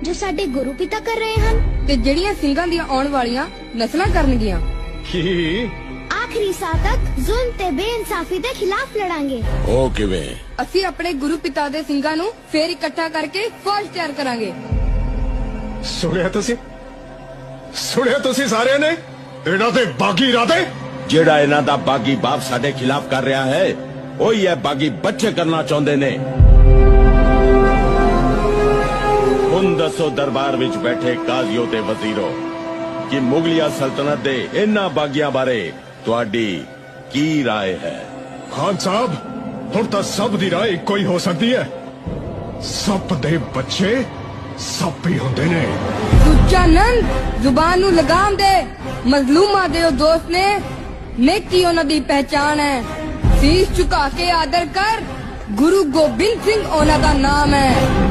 ਜੋ ਸਾਡੇ ਗੁਰੂ ਪਿਤਾ ਕਰ ਰਹੇ ਹਨ ਤੇ ਜਿਹੜੀਆਂ ਸਿੰਘਾਂ ਦੀਆਂ ਆਉਣ ਵਾਲੀਆਂ ਨਸਲਾਂ ਕਰਨਗੀਆਂ। ਕੀ? ਆਖਰੀ ਸਾਹ ਤੱਕ ਜ਼ੁਲਮ ਤੇ ਬੇਇਨਸਾਫੀ ਦੇ ਖਿਲਾਫ ਲੜਾਂਗੇ। ਉਹ ਕਿਵੇਂ? ਅਸੀਂ ਆਪਣੇ ਗੁਰੂ ਪਿਤਾ ਦੇ ਸਿੰਘਾਂ ਨੂੰ ਫੇਰ ਇਕੱਠਾ ਕਰਕੇ ਫੌਜ ਤਿਆਰ ਕਰਾਂਗੇ। ਸੁਣਿਆ ਤੁਸੀਂ ਸਾਰਿਆਂ ਨੇ ਇਹਨਾਂ ਦੇ ਬਾਗੀ ਇਰਾਦੇ? ਜਿਹੜਾ ਇਹਨਾਂ ਦਾ ਬਾਗੀ ਬਾਪ ਸਾਡੇ ਖਿਲਾਫ ਕਰ ਰਿਹਾ ਹੈ ਉਹੀ ਇਹ ਬਾਗੀ ਬੱਚੇ ਕਰਨਾ ਚਾਹੁੰਦੇ ਨੇ। ਹੁਣ ਦੱਸੋ ਦਰਬਾਰ ਵਿੱਚ ਬੈਠੇ ਕਾਜ਼ੀਓ ਤੇ ਵਜ਼ੀਰੋ ਕਿ ਮੁਗਲਿਆ ਸਲਤਨਤ ਦੇ ਇਹਨਾਂ ਬਾਗੀਆਂ ਬਾਰੇ ਤੁਹਾਡੀ ਕੀ ਰਾਏ ਹੈ? ਖਾਨ ਸਾਹਿਬ, ਹੁਣ ਤਾਂ ਸਭ ਦੀ ਰਾਏ ਇੱਕੋ ਹੀ ਹੋ ਸਕਦੀ ਹੈ। ਸੱਪ ਦੇ ਬੱਚੇ ਸੱਪ ਹੀ ਹੁੰਦੇ ਨੇ। ਦੂਜਾ ਨੰਦ ਜ਼ੁਬਾਨ ਨੂੰ ਲਗਾਮ ਦੇ। ਮਜ਼ਲੂਮਾਂ ਦੇ ਉਹ ਦੋਸਤ ਨੇ, ਨੇਕੀ ਉਹਨਾਂ ਦੀ ਪਹਿਚਾਨ ਹੈ। ਸੀਸ ਝੁਕਾ ਕੇ ਆਦਰ ਕਰ, ਗੁਰੂ ਗੋਬਿੰਦ ਸਿੰਘ ਉਹਨਾਂ ਦਾ ਨਾਮ ਹੈ।